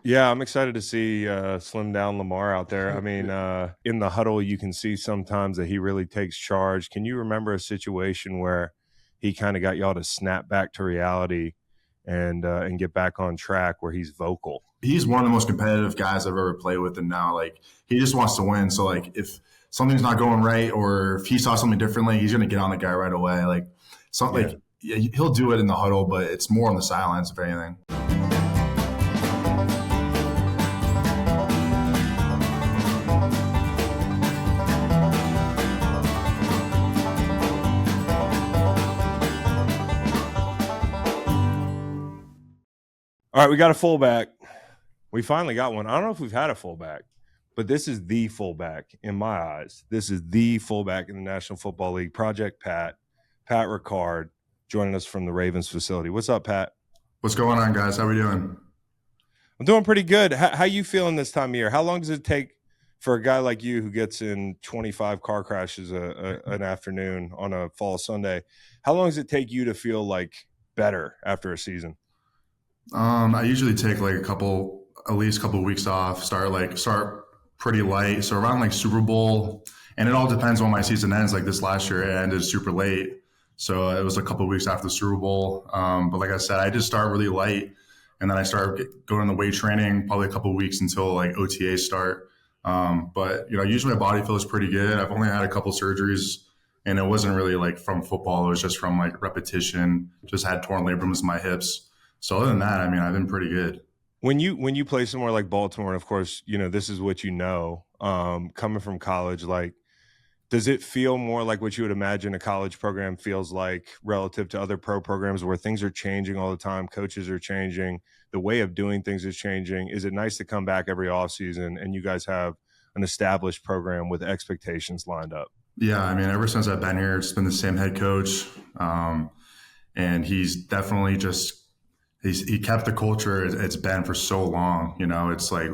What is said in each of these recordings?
Yeah, I'm excited to see slim down Lamar out there. I mean, in the huddle, you can see sometimes that he really takes charge. Can you remember a situation where he kind of got y'all to snap back to reality and get back on track where he's vocal? He's one of the most competitive guys I've ever played with, and now like he just wants to win. So like if something's not going right or if he saw something differently, he's going to get on the guy right away. Like something Yeah. like yeah, he'll do it in the huddle, but it's more on the sidelines if anything. All right, we got a fullback. We finally got one. I don't know if we've had a fullback, but this is the fullback in my eyes. This is the fullback in the National Football League. Project Pat Ricard, joining us from the Ravens facility. What's up, Pat? What's going on, guys? How we doing? I'm doing pretty good. How you feeling this time of year? How long does it take for a guy like you who gets in 25 car crashes an afternoon on a fall Sunday? How long does it take you to feel like better after a season? I usually take like at least a couple of weeks off. Start pretty light. So around like Super Bowl, and it all depends when my season ends. Like this last year, it ended super late, so it was a couple of weeks after the Super Bowl. But like I said, I just start really light, and then I start going to weight training probably a couple of weeks until like OTAs start. But usually my body feels pretty good. I've only had a couple surgeries, and it wasn't really like from football. It was just from like repetition. Just had torn labrums in my hips. So other than that, I mean, I've been pretty good. When you play somewhere like Baltimore, and of course, this is what coming from college, like, does it feel more like what you would imagine a college program feels like relative to other pro programs where things are changing all the time, coaches are changing, the way of doing things is changing? Is it nice to come back every offseason and you guys have an established program with expectations lined up? Yeah, I mean, ever since I've been here, it's been the same head coach, and he's definitely he kept the culture it's been for so long. It's like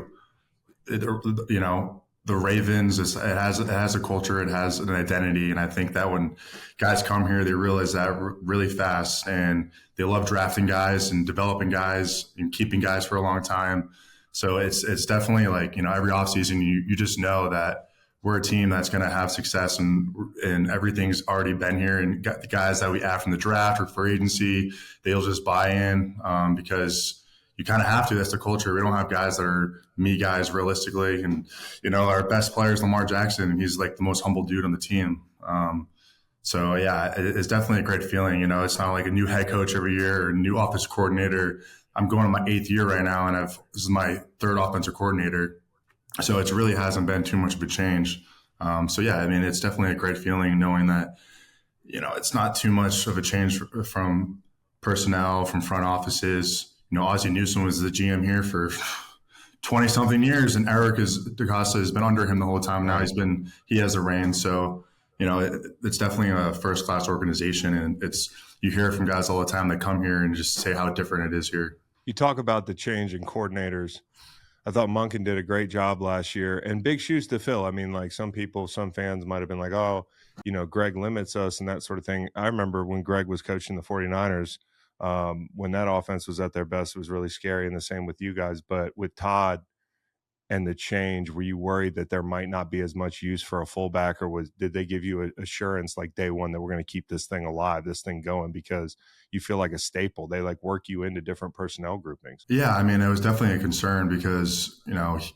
the Ravens it has a culture, it has an identity, and I think that when guys come here, they realize that really fast, and they love drafting guys and developing guys and keeping guys for a long time. So it's definitely like every offseason you just know that we're a team that's going to have success, and everything's already been here, and got the guys that we add from the draft or free agency, they'll just buy in because you kind of have to. That's the culture. We don't have guys that are me guys realistically. And, our best player is Lamar Jackson, and he's like the most humble dude on the team. So, yeah, it's definitely a great feeling. It's not like a new head coach every year or a new offensive coordinator. I'm going to my 8th year right now, and this is my 3rd offensive coordinator. So it really hasn't been too much of a change. So, yeah, I mean, it's definitely a great feeling knowing that, it's not too much of a change from personnel, from front offices. Ozzie Newsome was the GM here for 20-something years, and Eric DeCosta has been under him the whole time. Now he has the reins. So, it's definitely a first-class organization, and you hear from guys all the time that come here and just say how different it is here. You talk about the change in coordinators. I thought Monken did a great job last year, and big shoes to fill. I mean, like some fans might have been like, oh, Greg limits us and that sort of thing. I remember when Greg was coaching the 49ers, when that offense was at their best, it was really scary, and the same with you guys. But with Todd and the change, were you worried that there might not be as much use for a fullback, or did they give you assurance like day one that we're going to keep this thing alive, this thing going, because you feel like a staple? They like work you into different personnel groupings. Yeah, I mean, it was definitely a concern because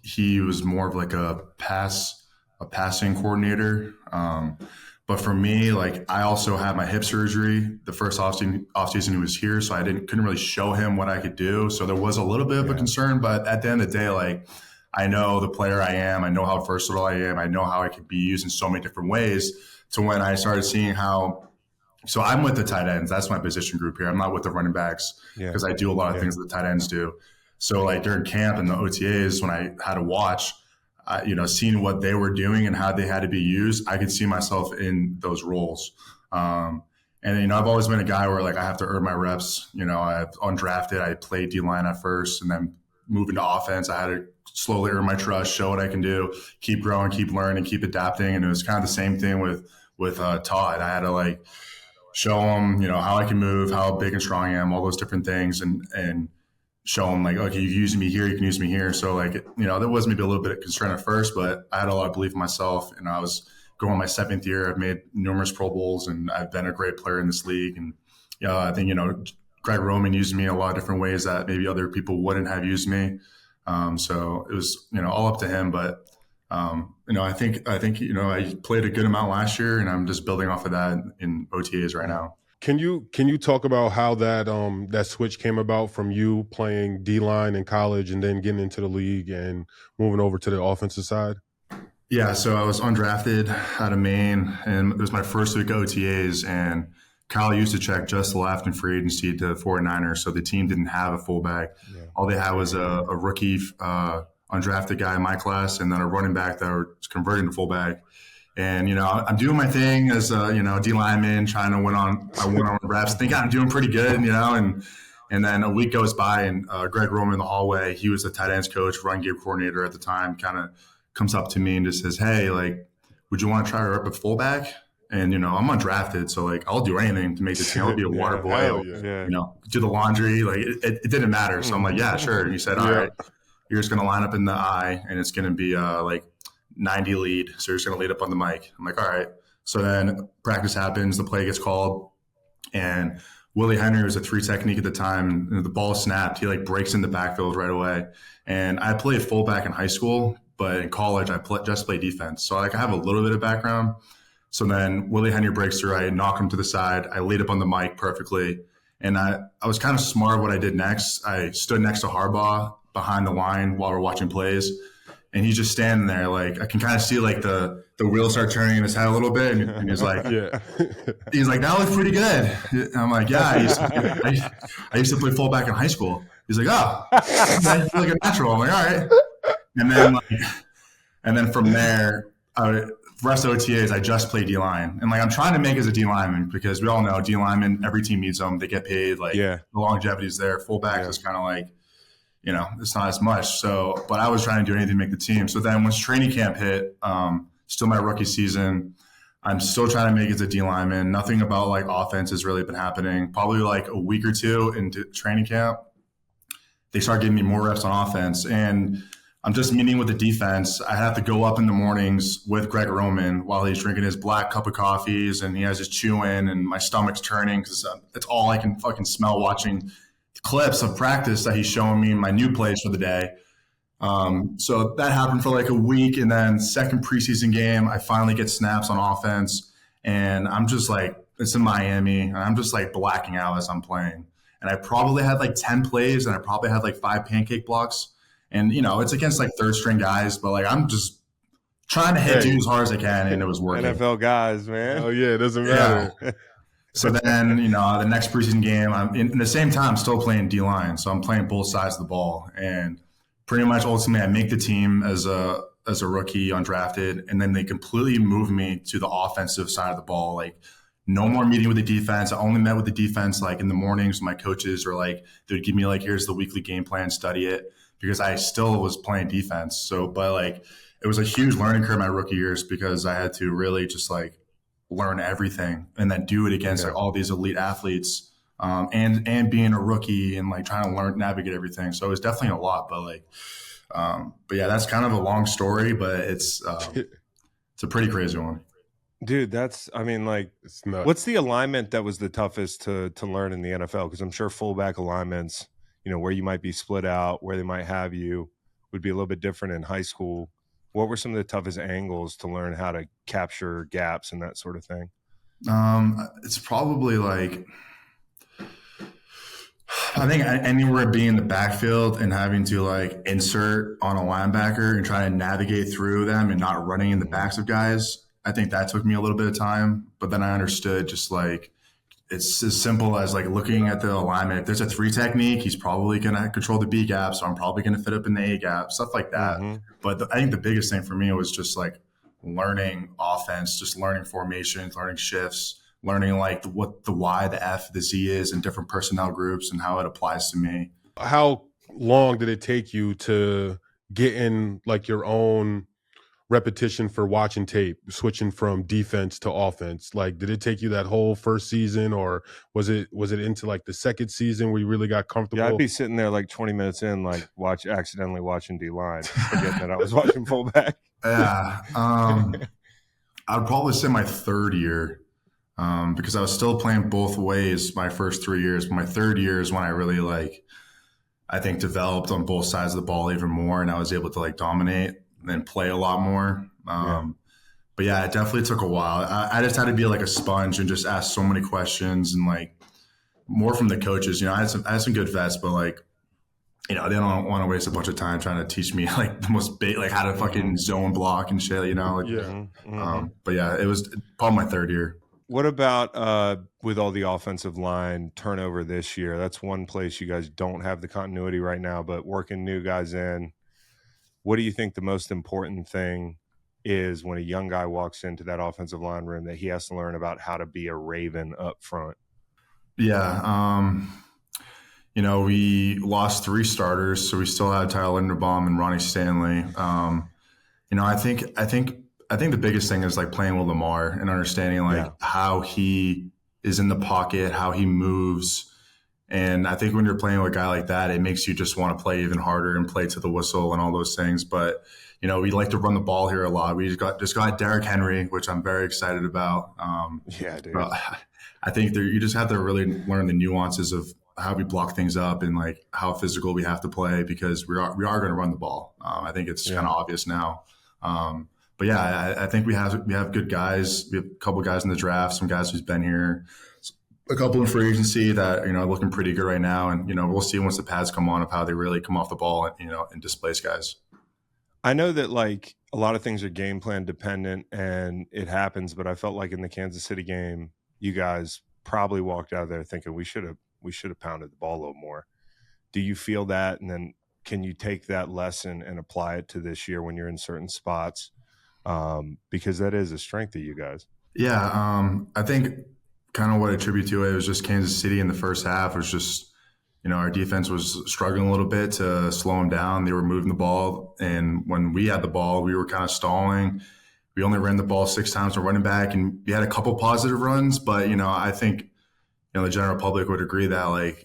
he was more of like a passing coordinator. But for me, like I also had my hip surgery the first offseason he was here, so I couldn't really show him what I could do. So there was a little bit of a concern, but at the end of the day, like I know the player I am, I know how versatile I am, I know how I could be used in so many different ways. To when I started seeing so I'm with the tight ends. That's my position group here. I'm not with the running backs because I do a lot of things that the tight ends do. So like during camp and the OTAs, when I had to watch, seeing what they were doing and how they had to be used, I could see myself in those roles. And I've always been a guy where like I have to earn my reps. I've undrafted, I played D-line at first, and then moving to offense, I had to slowly earn my trust, show what I can do, keep growing, keep learning, keep adapting. And it was kind of the same thing with Todd. I had to like show him, how I can move, how big and strong I am, all those different things, and show him like, okay, you can use me here, you can use me here. So like, there was maybe a little bit of concern at first, but I had a lot of belief in myself, and I was going my 7th year. I've made numerous Pro Bowls, and I've been a great player in this league. And I think Greg Roman used me in a lot of different ways that maybe other people wouldn't have used me. So it was all up to him. But I think I played a good amount last year, and I'm just building off of that in OTAs right now. Can you talk about how that switch came about from you playing D-line in college and then getting into the league and moving over to the offensive side? Yeah, so I was undrafted out of Maine, and it was my first week of OTAs, and Kyle Juszczyk just left in free agency to 49ers, so the team didn't have a fullback. Yeah. All they had was a rookie undrafted guy in my class, and then a running back that was converting to fullback. And, I'm doing my thing as a, D lineman, trying to win on reps. I think I'm doing pretty good, and then a week goes by, and Greg Roman in the hallway, he was the tight ends coach, run game coordinator at the time, kind of comes up to me and just says, hey, like, would you want to try to rep at fullback? And, I'm undrafted, so, like, I'll do anything to make the team. I'll be a water boy, do the laundry. Like, it didn't matter. So I'm like, yeah, sure. And he said, all right, you're just going to line up in the I, and it's going to be, 90 lead. So you're just going to lead up on the mic. I'm like, all right. So then practice happens. The play gets called. And Willie Henry was a 3 technique at the time. And the ball snapped. He breaks in the backfield right away. And I played fullback in high school, but in college, I just played defense. So I have a little bit of background. So then Willie Henry breaks through. I knock him to the side. I lead up on the mic perfectly. And I was kind of smart what I did next. I stood next to Harbaugh behind the line while we're watching plays. And he's just standing there, I can kind of see the wheels start turning in his head a little bit, and he's like, he's like, that looks pretty good. And I'm like, yeah, I used to play fullback in high school. He's like, oh, you look a natural. I'm like, all right. And then from there, rest of OTAs, I just play D line, and I'm trying to make as a D lineman because we all know D lineman, every team needs them. They get paid. The longevity is there. Fullback is kind of it's not as much. So, but I was trying to do anything to make the team. So then once training camp hit, still my rookie season, I'm still trying to make it as a D lineman. Nothing about offense has really been happening. Probably a week or two into training camp, they start giving me more reps on offense. And I'm just meeting with the defense. I have to go up in the mornings with Greg Roman while he's drinking his black cup of coffees and he has his chewing, and my stomach's turning because it's all I can fucking smell watching clips of practice that he's showing me my new plays for the day. So that happened for a week, and then second preseason game, I finally get snaps on offense, and I'm just it's in Miami, and I'm just blacking out as I'm playing. And I probably had 10 plays, and I probably had 5 pancake blocks. And, it's against third string guys, but I'm just trying to hit dudes as hard as I can, and it was working. NFL guys, man. Oh yeah, it doesn't matter. Yeah. So then, the next preseason game, I'm in the same time still playing D-line. So I'm playing both sides of the ball. And pretty much ultimately I make the team as a rookie undrafted. And then they completely move me to the offensive side of the ball. No more meeting with the defense. I only met with the defense in the mornings. My coaches are they would give me here's the weekly game plan, study it, because I still was playing defense. So, but it was a huge learning curve my rookie years because I had to really just learn everything and then do it against all these elite athletes, and being a rookie and trying to navigate everything. So it was definitely a lot, but yeah, that's kind of a long story, but it's a pretty crazy one. Dude, it's nuts. What's the alignment that was the toughest to learn in the NFL? Because I'm sure fullback alignments, where you might be split out, where they might have you, would be a little bit different in high school. What were some of the toughest angles to learn how to capture gaps and that sort of thing? It's probably I think anywhere being in the backfield and having to insert on a linebacker and try to navigate through them and not running in the backs of guys. I think that took me a little bit of time, but then I understood just it's as simple as looking at the alignment. If there's a 3 technique, he's probably going to control the B gap, so I'm probably going to fit up in the A gap, stuff like that. Mm-hmm. But I think the biggest thing for me was just learning offense, just learning formations, learning shifts, learning what the Y, the F, the Z is in different personnel groups and how it applies to me. How long did it take you to get in your own repetition for watching tape, switching from defense to offense? Like, did it take you that whole first season, or was it into like the second season where you really got comfortable? Yeah, I'd be sitting there like 20 minutes in, like accidentally watching D-line, forgetting that I was watching fullback. Yeah. I'd probably say my third year, because I was still playing both ways my first 3 years. But my third year is when I really I think developed on both sides of the ball even more, and I was able to dominate and play a lot more. But yeah, it definitely took a while. I just had to be a sponge and just ask so many questions and more from the coaches. I had some good vets, but they don't want to waste a bunch of time trying to teach me the most how to fucking zone block and shit. But yeah, it was probably my third year. What about with all the offensive line turnover this year? That's one place you guys don't have the continuity right now, but working new guys in. What do you think the most important thing is when a young guy walks into that offensive line room that he has to learn about how to be a Raven up front? Yeah. We lost 3 starters, so we still had Tyler Linderbaum and Ronnie Stanley. I think the biggest thing is playing with Lamar and understanding how he is in the pocket, how he moves. And I think when you're playing with a guy like that, it makes you just want to play even harder and play to the whistle and all those things. But, we like to run the ball here a lot. We just got Derrick Henry, which I'm very excited about. Yeah, dude. I think you just have to really learn the nuances of how we block things up and how physical we have to play, because we are going to run the ball. I think it's kind of obvious now. But yeah, I think we have good guys. We have a couple guys in the draft, some guys who's been here, a couple in free agency that looking pretty good right now, and we'll see once the pads come on of how they really come off the ball and displace guys. I know that a lot of things are game plan dependent and it happens, but I felt like in the Kansas City game, you guys probably walked out of there thinking we should have pounded the ball a little more. Do you feel that? And then can you take that lesson and apply it to this year when you're in certain spots? Because that is a strength of you guys. Yeah. I think kind of what I attribute to it was just Kansas City in the first half was just, our defense was struggling a little bit to slow them down. They were moving the ball. And when we had the ball, we were kind of stalling. We only ran the ball 6 times to running back, and we had a couple positive runs. But, I think, the general public would agree that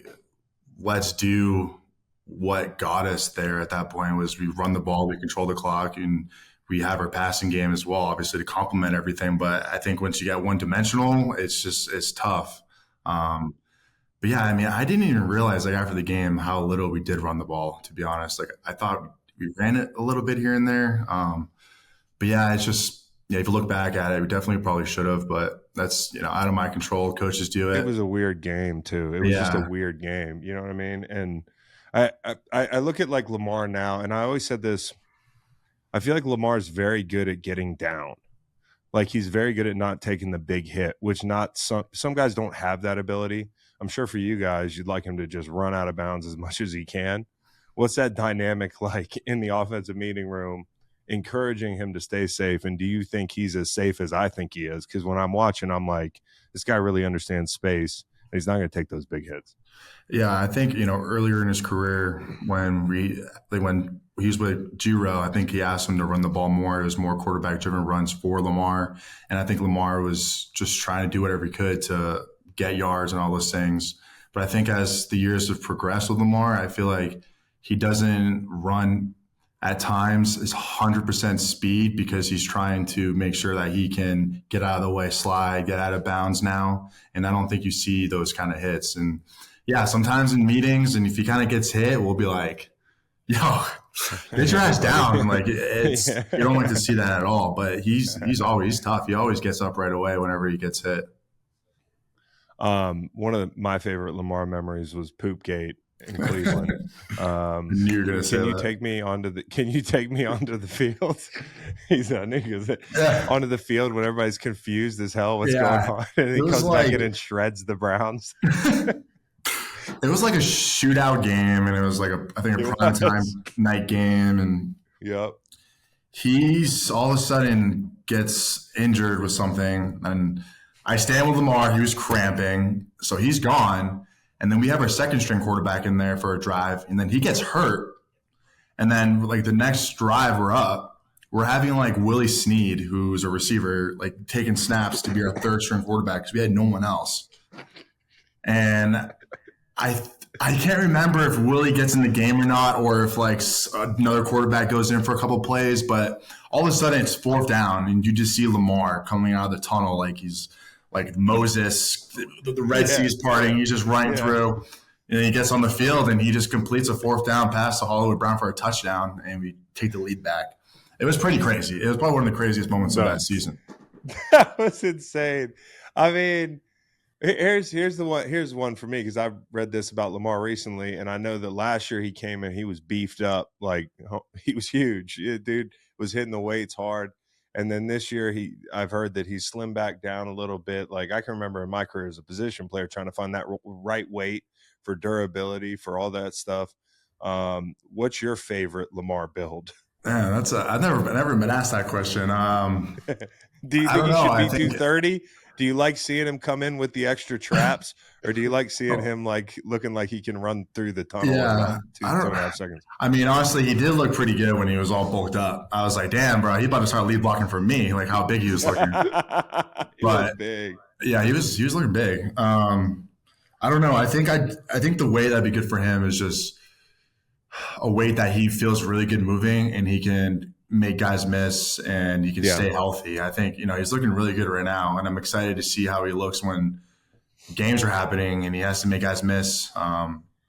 let's do what got us there at that point was we run the ball, we control the clock, and we have our passing game as well, obviously to complement everything. But I think once you get one dimensional, it's tough. But yeah, I didn't even realize after the game how little we did run the ball, to be honest. I thought we ran it a little bit here and there. But yeah, it's just, if you look back at it, we definitely probably should have, but that's, out of my control. Coaches do it. It was a weird game too. It was just a weird game. You know what I mean? And I look at Lamar now, and I always said this, I feel like Lamar is very good at getting down. He's very good at not taking the big hit, which some guys don't have that ability. I'm sure for you guys, you'd like him to just run out of bounds as much as he can. What's that dynamic like in the offensive meeting room, encouraging him to stay safe? And do you think he's as safe as I think he is? Because when I'm watching, I'm like, this guy really understands space. And he's not going to take those big hits. Yeah, I think, earlier in his career when he was with Giro, I think he asked him to run the ball more. It was more quarterback-driven runs for Lamar. And I think Lamar was just trying to do whatever he could to get yards and all those things. But I think as the years have progressed with Lamar, I feel like he doesn't run at times is 100% speed because he's trying to make sure that he can get out of the way, slide, get out of bounds now. And I don't think you see those kind of hits. And yeah, sometimes in meetings, and if he kind of gets hit, we'll be like, yo, get your ass down. And you don't like to see that at all. But he's always tough. He always gets up right away whenever he gets hit. One of my favorite Lamar memories was Poopgate in Cleveland. Can you take me onto the field? Onto the field when everybody's confused as hell what's going on, and he comes back in and shreds the Browns. It was like a shootout game, and it was a primetime night game, and he's all of a sudden gets injured with something, and I stand with Lamar. He was cramping, so he's gone. And then we have our second string quarterback in there for a drive, and then he gets hurt. And then the next drive we're up, we're having like Willie Snead, who's a receiver, like taking snaps to be our third string quarterback because we had no one else. And I can't remember if Willie gets in the game or not, or if like another quarterback goes in for a couple of plays, but all of a sudden it's 4th down and you just see Lamar coming out of the tunnel like he's like Moses, the Red Sea is parting, he's just running through, and he gets on the field and he just completes a 4th down pass to Hollywood Brown for a touchdown, and we take the lead back. It was pretty crazy. It was probably one of the craziest moments of that season. That was insane. I mean, here's one for me, because I've read this about Lamar recently, and I know that last year he came in, he was beefed up, like he was huge. Dude was hitting the weights hard. And then this year I've heard that he's slimmed back down a little bit. Like I can remember in my career as a position player trying to find that right weight for durability, for all that stuff. What's your favorite Lamar build? Yeah, I've never been asked that question. Do you think he should be 230? Do you like seeing him come in with the extra traps, or do you like seeing him like looking like he can run through the tunnel in about 2.5 seconds? I mean, honestly, he did look pretty good when he was all bulked up. I was like, damn, bro, he about to start lead blocking for me, like how big he was looking. He was big. Yeah, he was looking big. I don't know. I think the way that'd be good for him is just a weight that he feels really good moving, and he can make guys miss, and he can stay healthy. I think, he's looking really good right now, and I'm excited to see how he looks when games are happening and he has to make guys miss.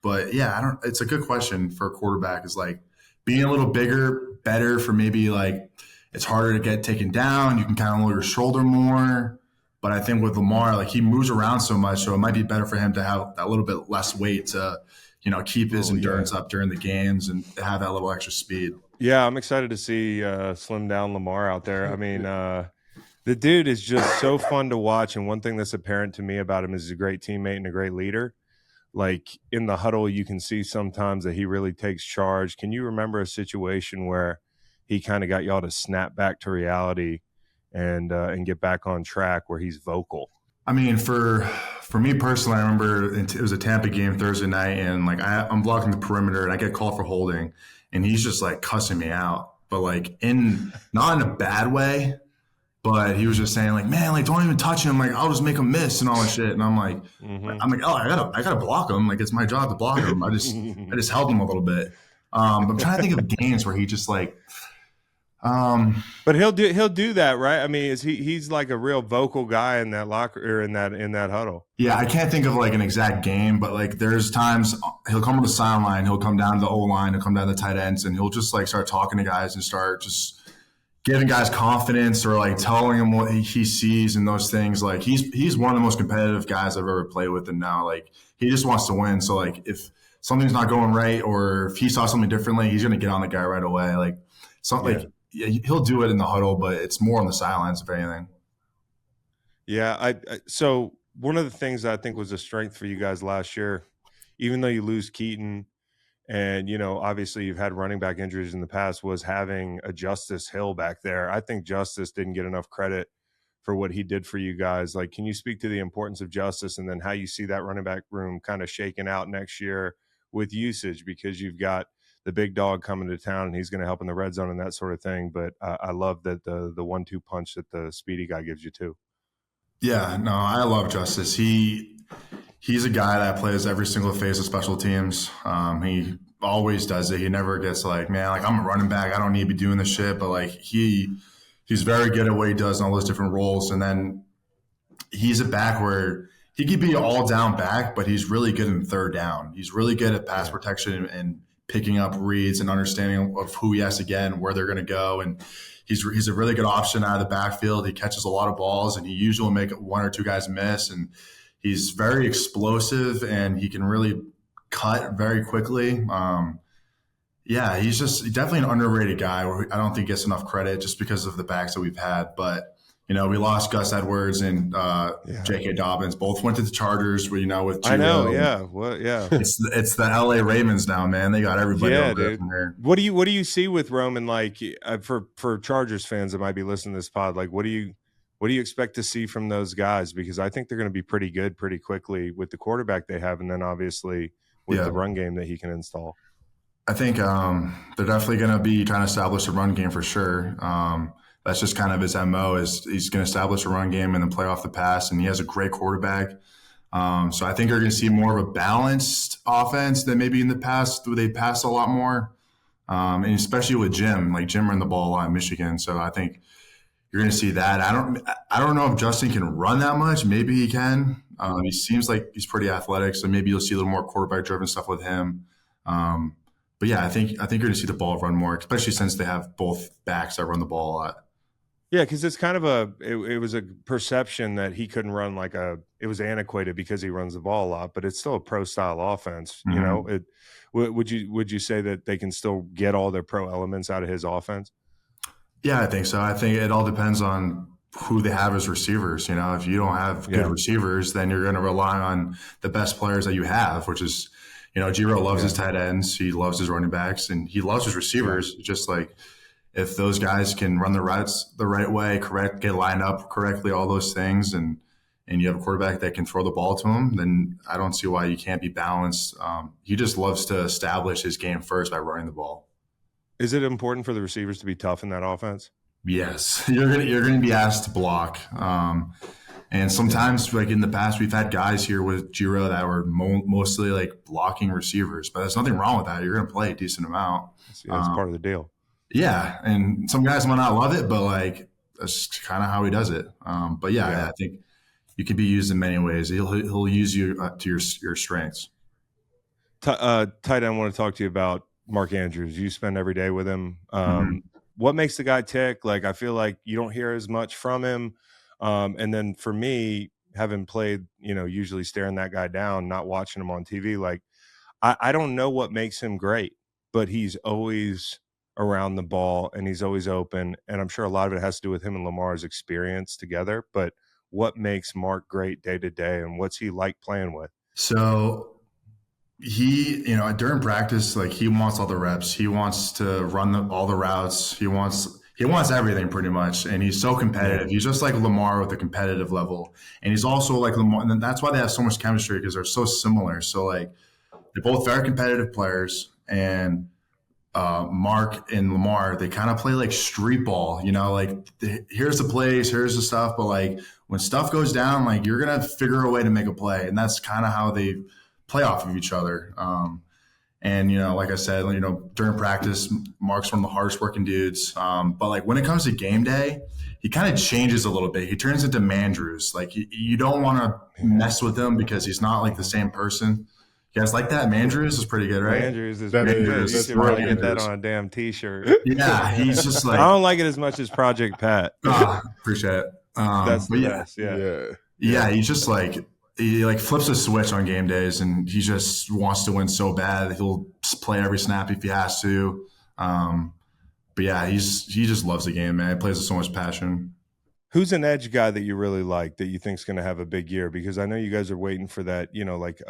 But yeah, it's a good question for a quarterback, is like being a little bigger, better for maybe like it's harder to get taken down. You can kind of lower your shoulder more. But I think with Lamar, like he moves around so much, so it might be better for him to have that little bit less weight to, keep his endurance up during the games and have that little extra speed. Yeah, I'm excited to see slim down Lamar out there. I mean, the dude is just so fun to watch. And one thing that's apparent to me about him is he's a great teammate and a great leader. Like in the huddle, you can see sometimes that he really takes charge. Can you remember a situation where he kind of got y'all to snap back to reality and get back on track, where he's vocal? I mean, for me personally, I remember it was a Tampa game Thursday night, and like I'm blocking the perimeter, and I get called for holding, and he's just like cussing me out, but like not in a bad way, but he was just saying like, man, like don't even touch him, like I'll just make him miss and all that shit. And I'm like, oh, I gotta block him, like it's my job to block him. I just held him a little bit. But I'm trying to think of games where he just like. But he'll do that, right? I mean, he's like a real vocal guy in that locker, or in that huddle. Yeah, I can't think of like an exact game, but like there's times he'll come on the sideline, he'll come down to the O-line, he'll come down to the tight ends, and he'll just like start talking to guys and start just giving guys confidence, or like telling them what he sees and those things. Like he's one of the most competitive guys I've ever played with, and now like he just wants to win. So like if something's not going right, or if he saw something differently, he's gonna get on the guy right away. Like something like. Yeah, he'll do it in the huddle, but it's more on the sidelines, if anything. Yeah, so one of the things that I think was a strength for you guys last year, even though you lose Keaton, and obviously you've had running back injuries in the past, was having a Justice Hill back there. I think Justice didn't get enough credit for what he did for you guys. Like, can you speak to the importance of Justice, and then how you see that running back room kind of shaking out next year with usage, because you've got the big dog coming to town, and he's going to help in the red zone and that sort of thing. But I love that the 1-2 punch that the speedy guy gives you too. Yeah, no, I love Justice. He's a guy that plays every single phase of special teams. He always does it. He never gets like, man, like I'm a running back, I don't need to be doing this shit. But like he's very good at what he does in all those different roles. And then he's a back where he could be an all down back, but he's really good in third down. He's really good at pass protection and picking up reads and understanding of who he has to get and where they're going to go. And he's a really good option out of the backfield. He catches a lot of balls, and he usually make one or two guys miss. And he's very explosive, and he can really cut very quickly. Yeah, he's definitely an underrated guy where I don't think he gets enough credit just because of the backs that we've had. But we lost Gus Edwards and J.K. Dobbins. Both went to the Chargers. With Gio. I know, yeah. What? Yeah, it's the L.A. Ravens now, man. They got everybody. Yeah, dude. What do you see with Roman? Like for Chargers fans that might be listening to this pod, like what do you expect to see from those guys? Because I think they're going to be pretty good pretty quickly with the quarterback they have, and then obviously with the run game that he can install. I think they're definitely going to be trying to establish a run game for sure. That's just kind of his MO is he's going to establish a run game and then play off the pass. And he has a great quarterback. So I think you're going to see more of a balanced offense than maybe in the past where they pass a lot more. And especially with Jim, like Jim ran the ball a lot in Michigan. So I think you're going to see that. I don't know if Justin can run that much. Maybe he can. He seems like he's pretty athletic. So maybe you'll see a little more quarterback driven stuff with him. But yeah, I think you're going to see the ball run more, especially since they have both backs that run the ball a lot. Yeah, because it's kind of it was a perception that he couldn't run it was antiquated because he runs the ball a lot, but it's still a pro style offense. Mm-hmm. You know, would you say that they can still get all their pro elements out of his offense? Yeah, I think so. I think it all depends on who they have as receivers. You know, if you don't have good receivers, then you're going to rely on the best players that you have, which is, you know, Giro loves his tight ends, he loves his running backs, and he loves his receivers. Just like if those guys can run the routes the right way, get lined up correctly, all those things, and you have a quarterback that can throw the ball to him, then I don't see why you can't be balanced. He just loves to establish his game first by running the ball. Is it important for the receivers to be tough in that offense? Yes, you're gonna be asked to block, and sometimes, like in the past, we've had guys here with Giro that were mostly like blocking receivers, but there's nothing wrong with that. You're gonna play a decent amount. That's part of the deal. Yeah, and some guys might not love it, but like that's kind of how he does it. But yeah, I think you can be used in many ways. He'll use you to your strengths. Tight end, I want to talk to you about Mark Andrews. You spend every day with him. What makes the guy tick? Like, I feel like you don't hear as much from him. And then for me, having played, you know, usually staring that guy down, not watching him on TV, like I don't know what makes him great, but he's always around the ball and he's always open. And I'm sure a lot of it has to do with him and Lamar's experience together. But what makes Mark great day to day, and what's he like playing with? So he, you know, during practice, like he wants all the reps. He wants to run all the routes. He wants everything pretty much. And he's so competitive. He's just like Lamar with a competitive level. And he's also like Lamar. And that's why they have so much chemistry, because they're so similar. So like they're both very competitive players. And Mark and Lamar, they kind of play like street ball, you know, like here's the plays, here's the stuff. But like when stuff goes down, like you're going to figure a way to make a play. And that's kind of how they play off of each other. And, you know, like I said, you know, during practice, Mark's one of the hardest working dudes. But like when it comes to game day, he kind of changes a little bit. He turns into Mandrews. Like you don't want to mess with him because he's not like the same person. You guys like that? Mandrews is pretty good, right? Mandrews is pretty good. You should really get that on a damn t-shirt. Yeah, he's just like, I don't like it as much as Project Pat. Appreciate it. That's the best. Yeah, he's just like, he like flips a switch on game days, and he just wants to win so bad. He'll play every snap if he has to. But yeah, he just loves the game, man. He plays with so much passion. Who's an edge guy that you really like that you think is going to have a big year? Because I know you guys are waiting for that. You know, like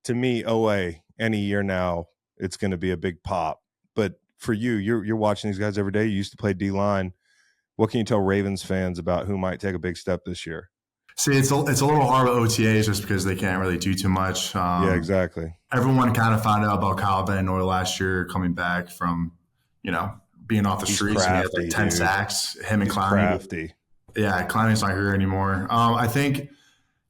to me, OA, any year now, it's going to be a big pop. But for you, you're watching these guys every day. You used to play D-line. What can you tell Ravens fans about who might take a big step this year? See, it's a little hard with OTAs just because they can't really do too much. Yeah, exactly. Everyone kind of found out about Kyle Van Noy last year coming back from, you know, being off the streets. Crafty, and he had like 10 sacks. Him and Clowney. Crafty. Yeah, Clowney's not here anymore. I think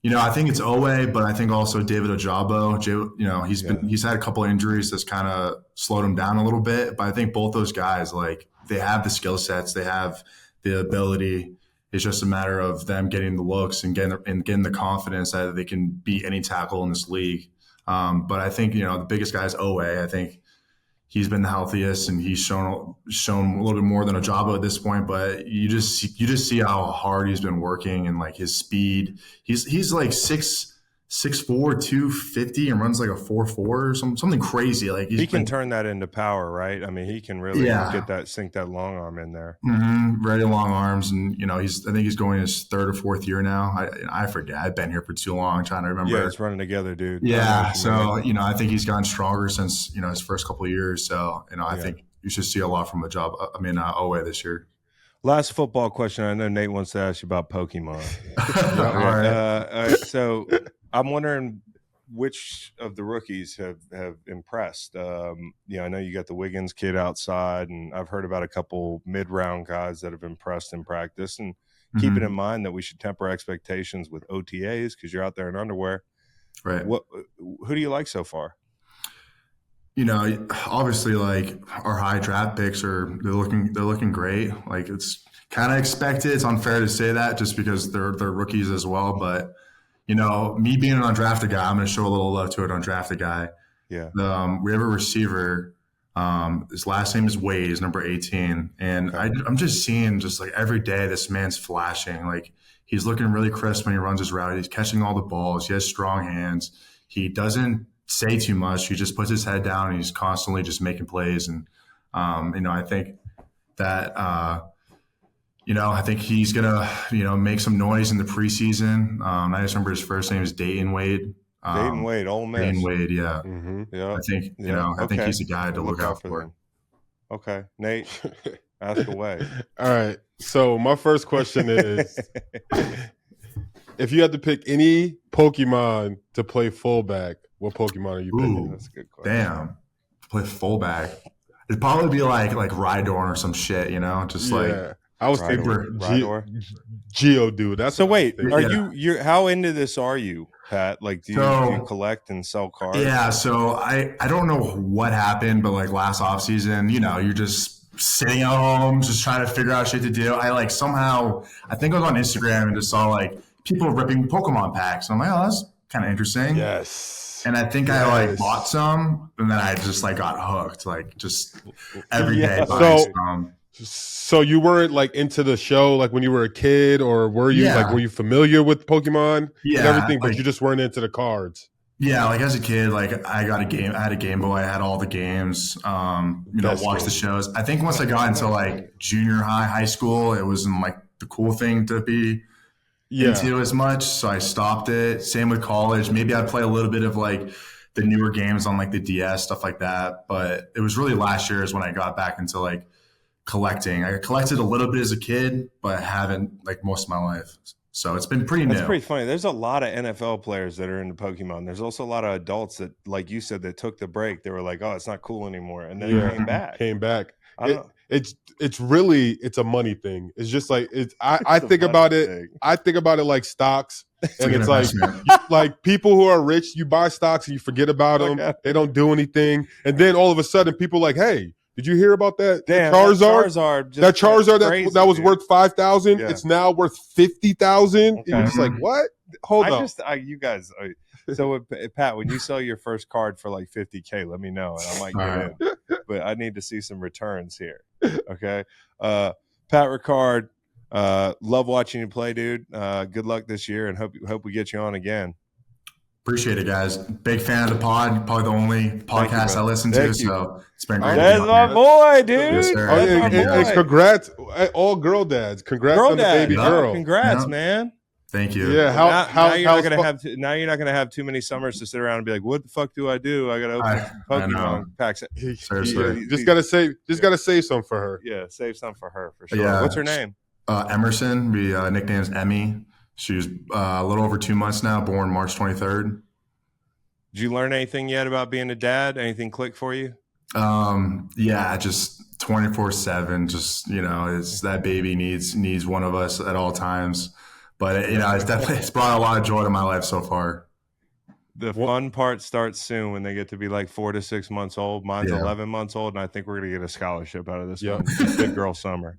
it's Owe, but I think also David Ojabo. You know, he's had a couple of injuries that's kind of slowed him down a little bit. But I think both those guys, like, they have the skill sets, they have the ability. It's just a matter of them getting the looks and getting the confidence that they can beat any tackle in this league. But I think, you know, the biggest guy is Owe. I think he's been the healthiest, and he's shown a little bit more than Ojabo at this point. But you just see how hard he's been working, and like his speed. He's like 6'4", 250, and runs like a 4.4 or something crazy. Like he can turn that into power, right? I mean, he can really sink that long arm in there. Very long arms, and you know, I think he's going his third or fourth year now. I forget. I've been here for too long, trying to remember. Yeah, it's running together, dude. Yeah, so you know, I think he's gotten stronger since, you know, his first couple of years. So you know, I think you should see a lot from Owe this year. Last football question. I know Nate wants to ask you about Pokémon. All right. All right. So I'm wondering, which of the rookies have impressed? I know you got the Wiggins kid outside, and I've heard about a couple mid-round guys that have impressed in practice. And keeping in mind that we should temper expectations with OTAs because you're out there in underwear. Right. Who do you like so far? Obviously, like our high draft picks they're looking great. Like it's kind of expected. It's unfair to say that just because they're rookies as well. But me being an undrafted guy, I'm going to show a little love to an undrafted guy. Yeah. We have a receiver. His last name is Wade. He's number 18, and I'm just seeing just like every day this man's flashing. Like he's looking really crisp when he runs his route. He's catching all the balls. He has strong hands. He doesn't say too much. He just puts his head down and he's constantly just making plays. And, I think that, I think he's going to, make some noise in the preseason. I just remember his first name is Dayton Wade. Dayton Wade, Ole Miss. Dayton Wade, yeah. Mm-hmm. Yeah. I think, I think he's a guy to look out for. Okay. Nate, ask away. All right. So my first question is, if you had to pick any Pokemon to play fullback, what Pokemon are you picking? That's a good question. Damn. Play fullback. It'd probably be like Rhydorn or some shit, just I was thinking Geodude. That's so. Wait, are you? How into this are you, Pat? Like, do you collect and sell cards? Yeah. So I don't know what happened, but like last offseason, you're just sitting at home, just trying to figure out shit to do. I think I was on Instagram and just saw like people ripping Pokemon packs. I'm like, oh, that's kind of interesting. Yes. And I think I bought some, and then I just got hooked, just every day. So you weren't into the show when you were a kid, or were you were you familiar with Pokemon and everything, but you just weren't into the cards? Yeah, as a kid, I had a Game Boy, I had all the games, watched the shows. I think once I got into junior high school, it wasn't the cool thing to be into as much, so I stopped it. Same with college. Maybe I'd play a little bit of the newer games on the DS, stuff like that. But it was really last year is when I got back into collecting. I collected a little bit as a kid, but haven't most of my life. So it's been pretty new. That's pretty funny. There's a lot of NFL players that are into Pokemon. There's also a lot of adults that, like you said, that took the break. They were like, "Oh, it's not cool anymore," and then it came back. I don't know. It's a money thing. It's just I think about it. I think about it like stocks, and it's people who are rich, you buy stocks and you forget about them. They don't do anything, and then all of a sudden, people are like, hey, did you hear about that? Damn, Charizard that was worth 5,000. Yeah. It's now worth 50,000. You're just like, what? Hold on. You guys. So Pat, when you sell your first card for $50K, let me know and I might get in. But I need to see some returns here. Okay. Pat Ricard, love watching you play, dude. Good luck this year and hope we get you on again. Appreciate it, guys. Big fan of the pod. Probably the only podcast I listen to. So it's been great. That's my boy, dude. Yes, sir. And congrats, all girl dads. Congrats on the baby girl. Congrats, man. Thank you. Yeah. Now you're not gonna have too many summers to sit around and be like, what the fuck do? I gotta open some Pokemon packs. Seriously. Just gotta save some for her. Yeah, save some for her for sure. Yeah. What's her name? Emerson. We nicknames Emmy. She was a little over 2 months now, born March 23rd. Did you learn anything yet about being a dad? Anything click for you? Yeah, just 24/7. Just it's that baby needs one of us at all times. But it's brought a lot of joy to my life so far. The fun part starts soon when they get to be 4 to 6 months old. Mine's 11 months old, and I think we're gonna get a scholarship out of this. One. Big girl summer.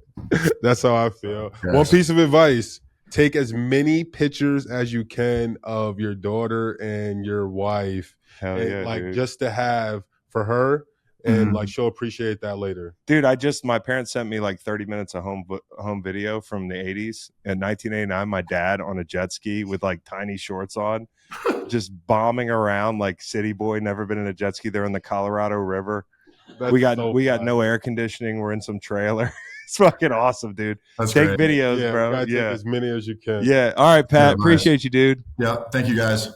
That's how I feel. Yes. One piece of advice: take as many pictures as you can of your daughter and your wife, dude. Just to have for her, and she'll appreciate that later. Dude, my parents sent me 30 minutes of home video from the 80s. In 1989, my dad on a jet ski with tiny shorts on, just bombing around city boy, never been in a jet ski. They're in the Colorado River. We got no air conditioning. We're in some trailer. It's fucking awesome, dude. Take videos, bro. Take as many as you can. Yeah. All right, Pat. Appreciate you, dude. Yeah. Thank you, guys.